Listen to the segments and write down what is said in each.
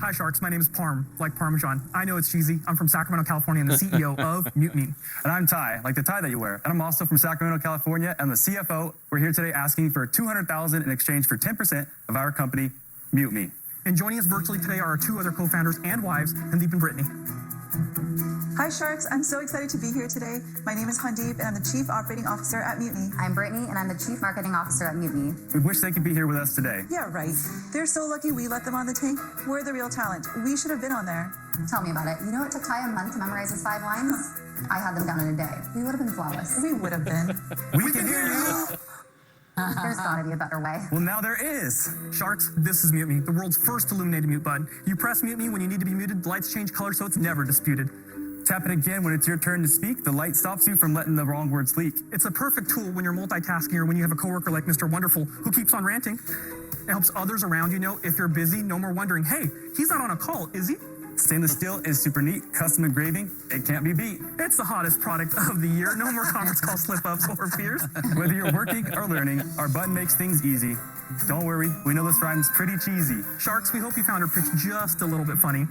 Hi, Sharks. My name is Parm, like Parmesan. I know it's cheesy. I'm from Sacramento, California, and the CEO of MuteMe. And I'm Ty, like the tie that you wear. And I'm also from Sacramento, California, and the CFO. We're here today asking for $200,000 in exchange for 10% of our company, MuteMe. And joining us virtually today are our two other co-founders and wives, Handeep and Brittany. Hi, Sharks. I'm so excited to be here today. My name is Handeep, and I'm the Chief Operating Officer at MuteMe. I'm Brittany, and I'm the Chief Marketing Officer at MuteMe. We wish they could be here with us today. Yeah, right. They're so lucky we let them on the tank. We're the real talent. We should have been on there. Tell me about it. You know it took Ty a month to memorize his 5 lines? I had them down in a day. We would have been flawless. We would have been. We can hear you. There's gotta be a better way. Well, now there is. Sharks, this is MuteMe, the world's first illuminated mute button. You press MuteMe when you need to be muted, the lights change color so it's never disputed. Tap it again when it's your turn to speak. The light stops you from letting the wrong words leak. It's a perfect tool when you're multitasking or when you have a coworker like Mr. Wonderful who keeps on ranting. It helps others around you know if you're busy, no more wondering, hey, he's not on a call, is he? Stainless steel is super neat. Custom engraving, it can't be beat. It's the hottest product of the year. No more conference call slip-ups or fears. Whether you're working or learning, our button makes things easy. Don't worry, we know this rhyme's pretty cheesy. Sharks, we hope you found our pitch just a little bit funny.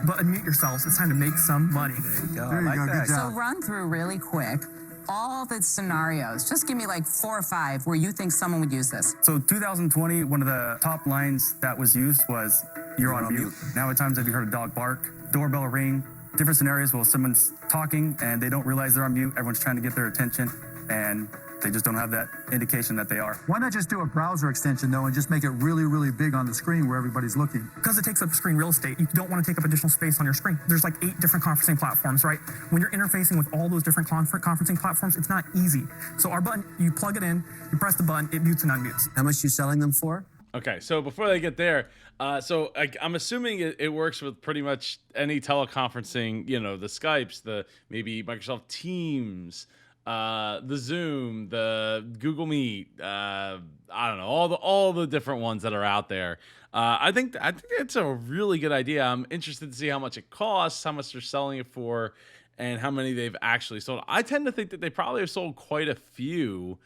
But unmute yourselves, it's time to make some money. There you go. There you I like go. that. Good job. So run through really quick all the scenarios. Just give me like 4 or 5 where you think someone would use this. So 2020, one of the top lines that was used was, you're on mute. Now at times have you heard a dog bark, doorbell ring, different scenarios where someone's talking and they don't realize they're on mute. Everyone's trying to get their attention and they just don't have that indication that they are. Why not just do a browser extension, though, and just make it really, really big on the screen where everybody's looking? Because it takes up screen real estate, you don't want to take up additional space on your screen. There's like 8 different conferencing platforms, right? When you're interfacing with all those different conferencing platforms, it's not easy. So our button, you plug it in, you press the button, it mutes and unmutes. How much you selling them for? Okay, so before they get there, I'm assuming it works with pretty much any teleconferencing, you know, the Skypes, the maybe Microsoft Teams, the Zoom, the Google Meet, I don't know, all the different ones that are out there. I think it's a really good idea. I'm interested to see how much it costs, how much they're selling it for, and how many they've actually sold. I tend to think that they probably have sold quite a few.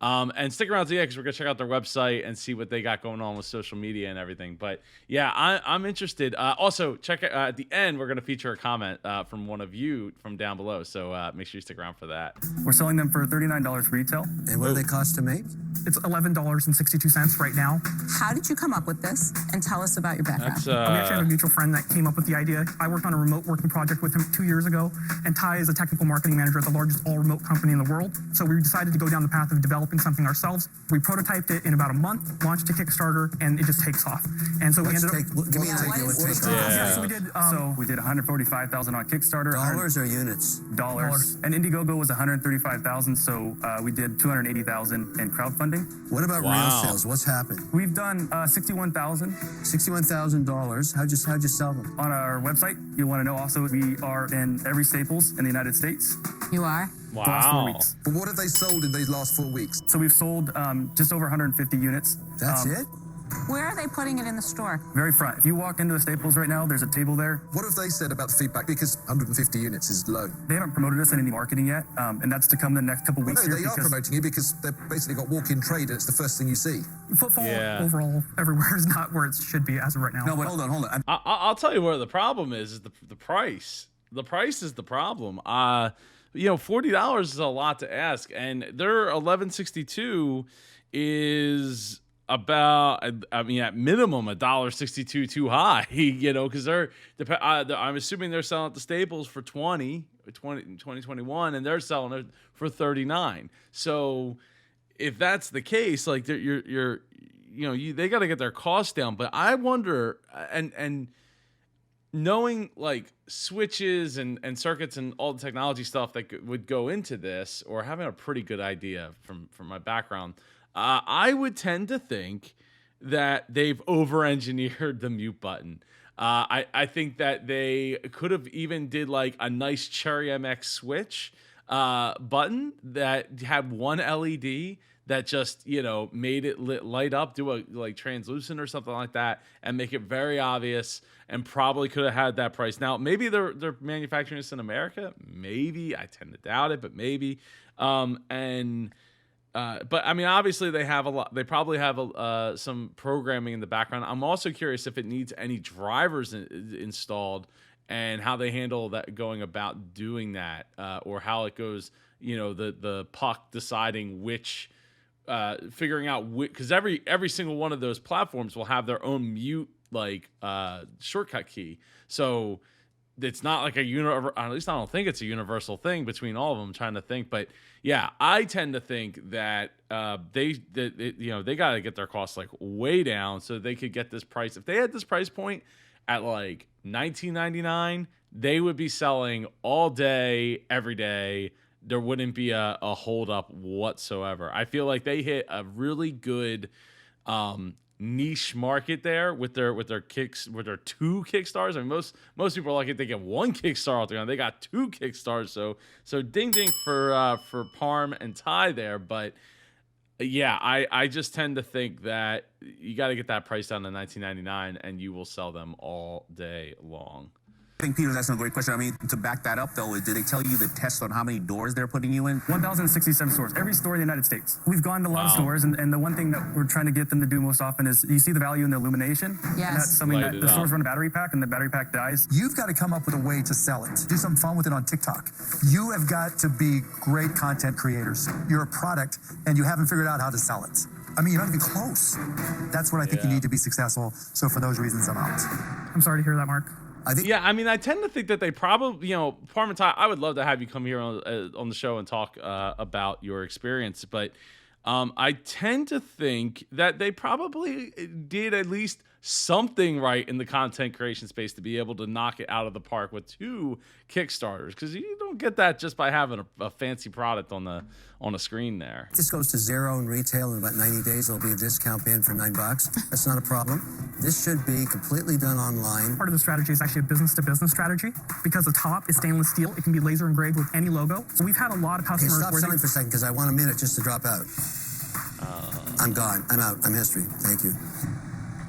And stick around to the end because we're going to check out their website and see what they got going on with social media and everything. But yeah, I'm interested. Also, check it at the end. We're going to feature a comment from one of you from down below. So make sure you stick around for that. We're selling them for $39 retail. And what do they cost to make? It's $11.62 right now. How did you come up with this? And tell us about your background. That's We actually have a mutual friend that came up with the idea. I worked on a remote working project with him 2 years ago, and Ty is a technical marketing manager at the largest all-remote company in the world. So we decided to go down the path of developing something ourselves. We prototyped it in about a month, launched to Kickstarter, and it just takes off. And so we ended up... Give me an idea what takes off. Yeah, so we did $145,000 on Kickstarter. Dollars or units? Dollars. And Indiegogo was $135,000, so we did $280,000 in crowdfunding. What about real sales? What's happened? We've done $61,000. $61,000. How'd you sell them? On our website, you want to know also, we are in every Staples in the United States. You are? The last 4 weeks. But what have they sold in these last 4 weeks? So we've sold just over 150 units. That's it? Where are they putting it in the store? Very front. If you walk into a Staples right now, there's a table there. What have they said about the feedback? Because 150 units is low. They haven't promoted us in any marketing yet, and that's to come the next couple weeks. No, they are promoting you because they've basically got walk-in trade and it's the first thing you see. Footfall overall everywhere is not where it should be as of right now. No, but hold on. I'll tell you where the problem is the price. The price is the problem. $40 is a lot to ask, and their $11.62 is about, at minimum $1.62 too high, because I'm assuming they're selling at the Staples for 2021, and they're selling it for 39. So if that's the case, like they got to get their costs down. But I wonder, and knowing like switches and circuits and all the technology stuff that would go into this, or having a pretty good idea from my background, I would tend to think that they've over-engineered the mute button. I think that they could have even did like a nice Cherry MX switch button that had one LED that just, made it light up, do a like translucent or something like that, and make it very obvious, and probably could have had that price. Now, maybe they're manufacturing this in America. Maybe. I tend to doubt it, but maybe. And But I mean, obviously they have a lot. They probably have some programming in the background. I'm also curious if it needs any drivers installed and how they handle that, going about doing that, or how it goes. You know, the puck deciding which, figuring out because every single one of those platforms will have their own mute shortcut key. So it's not like at least I don't think it's a universal thing between all of them. I'm trying to think, but yeah, I tend to think that they got to get their costs like way down so they could get this price. If they had this price point at like $19.99, they would be selling all day, every day. There wouldn't be a hold up whatsoever. I feel like they hit a really good niche market there with their two Kickstarters. I mean, most people are lucky if they get one Kickstarter out there. They got two Kickstarters, so ding for Parm and Ty there. But yeah, I just tend to think that you got to get that price down to $19.99, and you will sell them all day long. I think Peter's asking a great question. I mean, to back that up, though, did they tell you the test on how many doors they're putting you in? 1,067 stores, every store in the United States. We've gone to a lot of stores, and the one thing that we're trying to get them to do most often is you see the value in the illumination. Yes. And that's something that the stores run a battery pack, and the battery pack dies. You've got to come up with a way to sell it. Do some fun with it on TikTok. You have got to be great content creators. You're a product, and you haven't figured out how to sell it. I mean, you're not even close. That's what I think you need to be successful. So for those reasons, I'm out. I'm sorry to hear that, Mark. I mean, I tend to think that they probably, Parm and Ty, I would love to have you come here on the show and talk about your experience, but I tend to think that they probably did at least something right in the content creation space to be able to knock it out of the park with two Kickstarters, because you don't get that just by having a fancy product on a screen there. This goes to zero in retail in about 90 days. There'll be a discount bin for $9. That's not a problem. This should be completely done online. Part of the strategy is actually a business-to-business strategy. Because the top is stainless steel, it can be laser engraved with any logo. So we've had a lot of Okay, customers. stop selling for a second because I want a minute just to drop out. I'm gone. I'm out. I'm history. Thank you.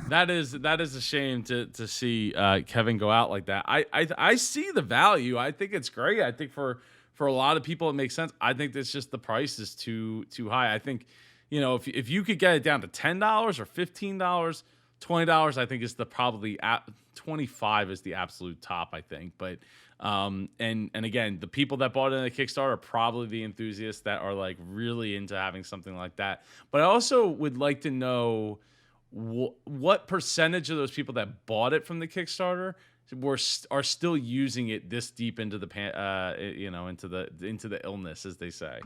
That is a shame to see Kevin go out like that. I see the value. I think it's great. I think for a lot of people it makes sense. I think it's just the price is too high. I think, if you could get it down to $10 or $15, $20, I think is probably at $25 is the absolute top, I think. But and again, the people that bought it in a Kickstarter are probably the enthusiasts that are like really into having something like that. But I also would like to know what percentage of those people that bought it from the Kickstarter are still using it this deep into the into the illness, as they say.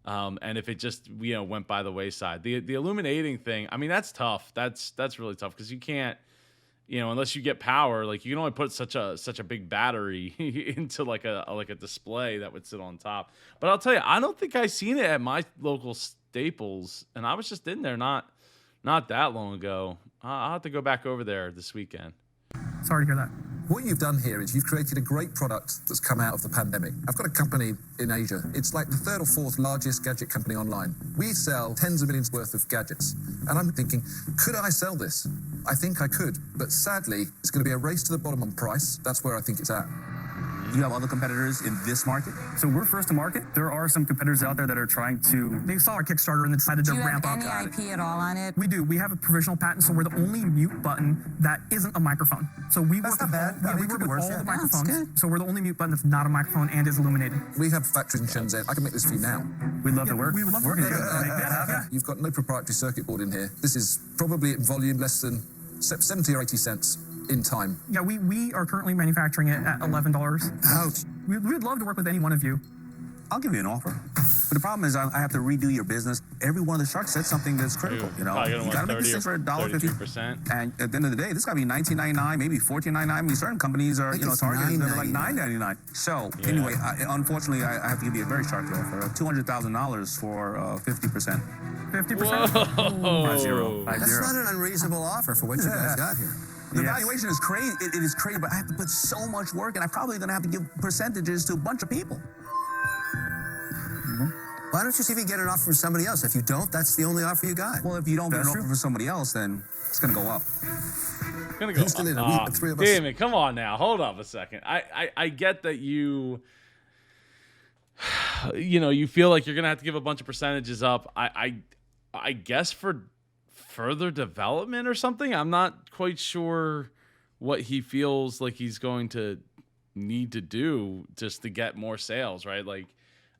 And if it just went by the wayside, the illuminating thing, I mean, that's tough. That's really tough because you can't, unless you get power, like you can only put such a big battery into like a display that would sit on top. But I'll tell you, I don't think I seen it at my local Staples, and I was just in there not that long ago. I'll have to go back over there this weekend. Sorry to hear that. What you've done here is you've created a great product that's come out of the pandemic. I've got a company in Asia. It's like the third or fourth largest gadget company online. We sell tens of millions worth of gadgets. And I'm thinking, could I sell this? I think I could. But sadly, it's going to be a race to the bottom on price. That's where I think it's at. Do you have other competitors in this market? So we're first to market. There are some competitors out there that are trying to. They saw our Kickstarter and they decided to Do you ramp have up. any IP at all on it? We do. We have a provisional patent, so we're the only mute button that isn't a microphone. So we work with all the microphones. So we're the only mute button that's not a microphone and is illuminated. We have factories in Shenzhen. I can make this for you now. We'd love to work. We would love to work with you. You've got no proprietary circuit board in here. This is probably in volume less than 70 or 80 cents in time. Yeah, we are currently manufacturing it at $11. Ouch. We'd love to work with any one of you. I'll give you an offer. But the problem is I have to redo your business. Every one of the sharks said something that's critical. You got to make this thing for $1.50. And at the end of the day, this got to be $19.99, maybe $14.99. I mean, certain companies are, targeted they're like $9.99. So anyway, unfortunately, I have to give you a very sharp offer: $200,000 for 50%. 50%. That's not an unreasonable offer for what you guys got here. The valuation is crazy. It is crazy, but I have to put so much work, and I'm probably going to have to give percentages to a bunch of people. Why don't you see if you get an offer from somebody else? If you don't, that's the only offer you got. Well, if you don't get an offer from somebody else, then it's going to go up. It's gonna go Who's still in it? The three of us. Damn it! Come on now, hold up a second. I get that you. you feel like you're gonna have to give a bunch of percentages up. I guess for further development or something. I'm not quite sure what he feels like he's going to need to do just to get more sales, right? Like,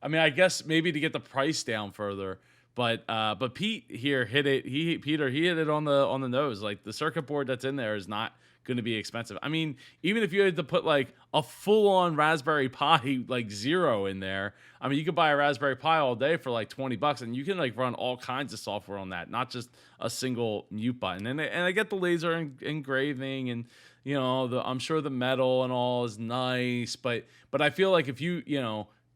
I mean, I guess maybe to get the price down further. But Pete here hit it. Peter hit it on the nose. Like, the circuit board that's in there is not going to be expensive. I mean, even if you had to put like a full-on Raspberry Pi like Zero in there, I mean, you could buy a Raspberry Pi all day for like $20, and you can like run all kinds of software on that, not just a single mute button. And I get the laser engraving, and I'm sure the metal and all is nice, but I feel like if you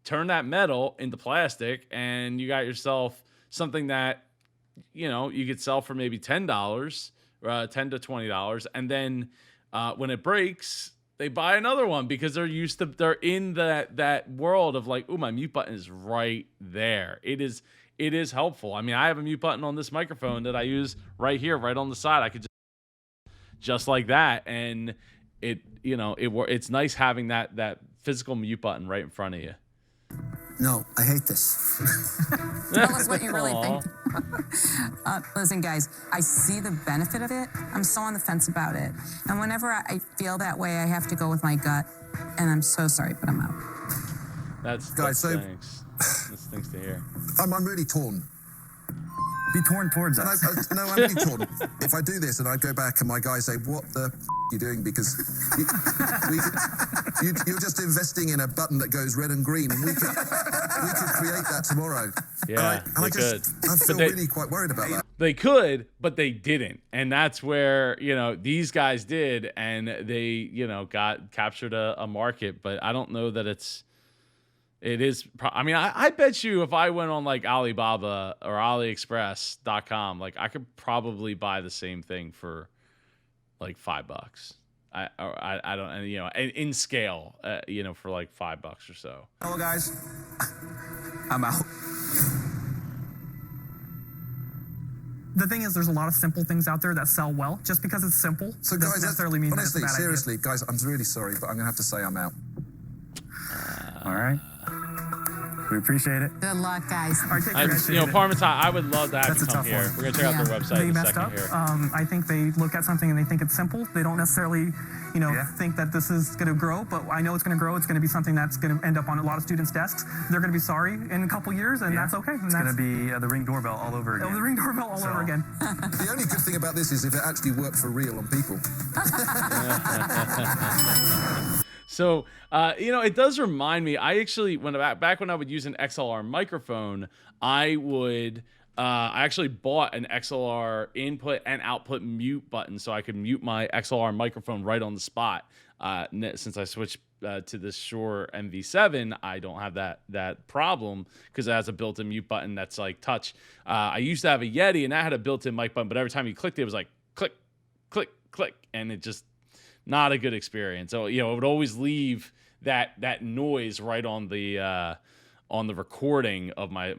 turn that metal into plastic and you got yourself something that you could sell for maybe $10, $10 to $20, and then when it breaks, they buy another one because they're in that world of like, oh, my mute button is right there. It is helpful. I mean, I have a mute button on this microphone that I use right here, right on the side. I could just like that, and it's nice having that physical mute button right in front of you. No, I hate this. Tell us what you really think. Listen, guys, I see the benefit of it. I'm so on the fence about it. And whenever I feel that way, I have to go with my gut. And I'm so sorry, but I'm out. That stinks to hear. I'm really torn. Be torn towards us. No, I'm really torn. If I do this and I go back and my guys say, what the are you doing? Because you're just investing in a button that goes red and green, and we could create that tomorrow. Yeah, I feel really quite worried about that. They could, but they didn't. And that's where, these guys did, and they, captured a market. But I don't know that it is. I mean, I bet you if I went on like Alibaba or AliExpress.com, like I could probably buy the same thing for like $5. I don't, and in scale, for like $5 or so. Hello, guys. I'm out. The thing is, there's a lot of simple things out there that sell well. Just because it's simple doesn't necessarily mean that it's a bad seriously, idea. guys, I'm really sorry, but I'm gonna have to say I'm out. All right. We appreciate it. Good luck, guys. All right, take care, guys. Parmesan, I would love to have you come here. One. We're going to check out their website They in a messed second up. here. I think they look at something and they think it's simple. They don't necessarily, think that this is going to grow, but I know it's going to grow. It's going to be something that's going to end up on a lot of students' desks. They're going to be sorry in a couple years, and that's okay. It's going to be the Ring doorbell all over again. The Ring doorbell all over again. The only good thing about this is if it actually worked for real on people. So, it does remind me, I actually, back when I would use an XLR microphone, I actually bought an XLR input and output mute button so I could mute my XLR microphone right on the spot. Since I switched to this Shure MV7, I don't have that problem because it has a built-in mute button that's like touch. I used to have a Yeti, and that had a built-in mic button, but every time you clicked it was like click, click, click, and it just not a good experience. So, it would always leave that noise right on the recording of my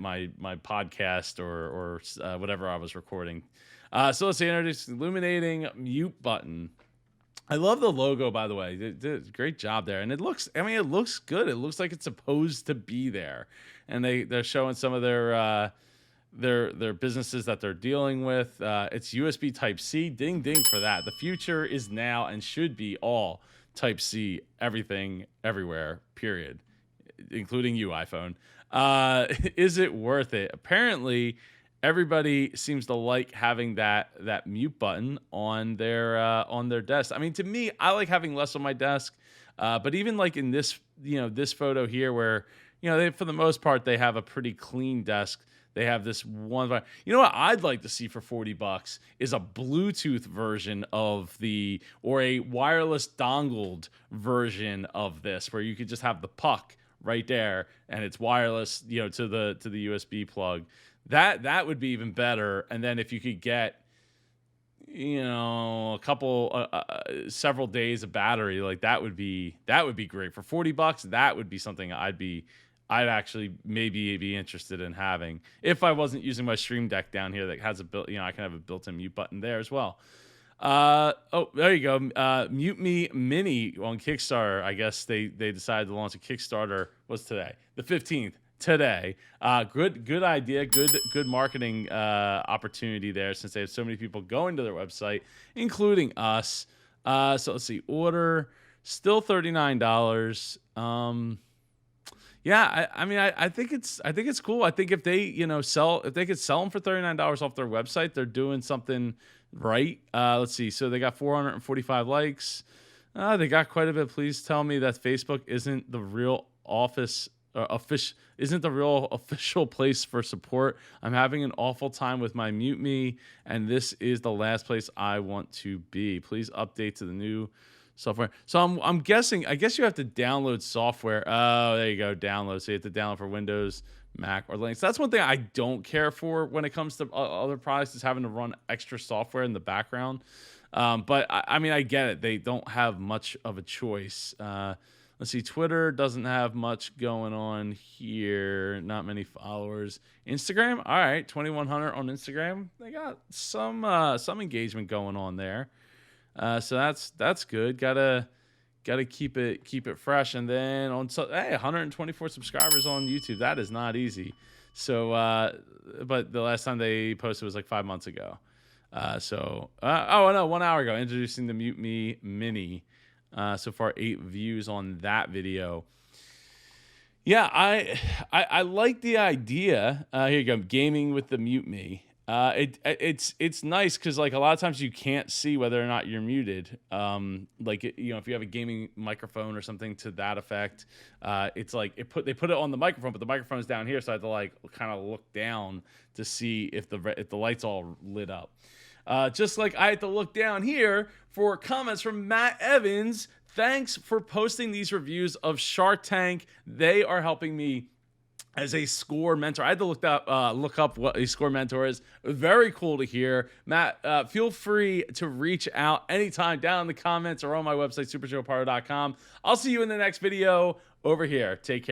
podcast or whatever I was recording. So let's introduce illuminating mute button. I love the logo, by the way. They did a great job there, and it looks good. It looks like it's supposed to be there, and they're showing some of their businesses that they're dealing with. It's USB Type-C. Ding, ding for that. The future is now and should be all Type-C, everything, everywhere, period, including you, iPhone. Is it worth it? Apparently, everybody seems to like having that mute button on their desk. I mean, to me, I like having less on my desk. But even like in this, this photo here where, they, for the most part, they have a pretty clean desk. They have this one. What I'd like to see for $40 is a Bluetooth version or a wireless dongled version of this, where you could just have the puck right there and it's wireless, to the USB plug. That would be even better. And then if you could get, a couple, several days of battery, like that would be great for $40. That would be something I'd actually maybe be interested in having if I wasn't using my Stream Deck down here that has a I can have a built-in mute button there as well. There you go. MuteMe Mini on Kickstarter. I guess they decided to launch a Kickstarter. What's today? The 15th. today. Good idea. Good marketing opportunity there, since they have so many people going to their website, including us. So let's see. Order still $39. Yeah, I think it's cool. I think if they if they could sell them for $39 off their website, they're doing something right. Let's see. So they got 445 likes. They got quite a bit. Please tell me that Facebook isn't the real official place for support. I'm having an awful time with my MuteMe, and this is the last place I want to be. Please update to the new software. So I'm guessing. I guess you have to download software. Oh, there you go. Download. So you have to download for Windows, Mac, or Linux. That's one thing I don't care for when it comes to other products, is having to run extra software in the background. But I get it. They don't have much of a choice. Let's see. Twitter doesn't have much going on here. Not many followers. Instagram, all right, 2,100 on Instagram. They got some engagement going on there. So that's good. Gotta keep it fresh. And then 124 subscribers on YouTube. That is not easy. So, but the last time they posted was like 5 months ago. 1 hour ago, introducing the MuteMe Mini. So far 8 views on that video. Yeah, I like the idea. Here you go, gaming with the MuteMe. It's nice because like a lot of times you can't see whether or not you're muted. If you have a gaming microphone or something to that effect, it's like they put it on the microphone, but the microphone's down here, so I have to like kind of look down to see if the light's all lit up. Just like I had to look down here for comments from Matt Evans. Thanks for posting these reviews of Shark Tank. They are helping me as a score mentor. I had to look up what a score mentor is. Very cool to hear. Matt, feel free to reach out anytime down in the comments or on my website, superjoepardo.com. I'll see you in the next video over here. Take care.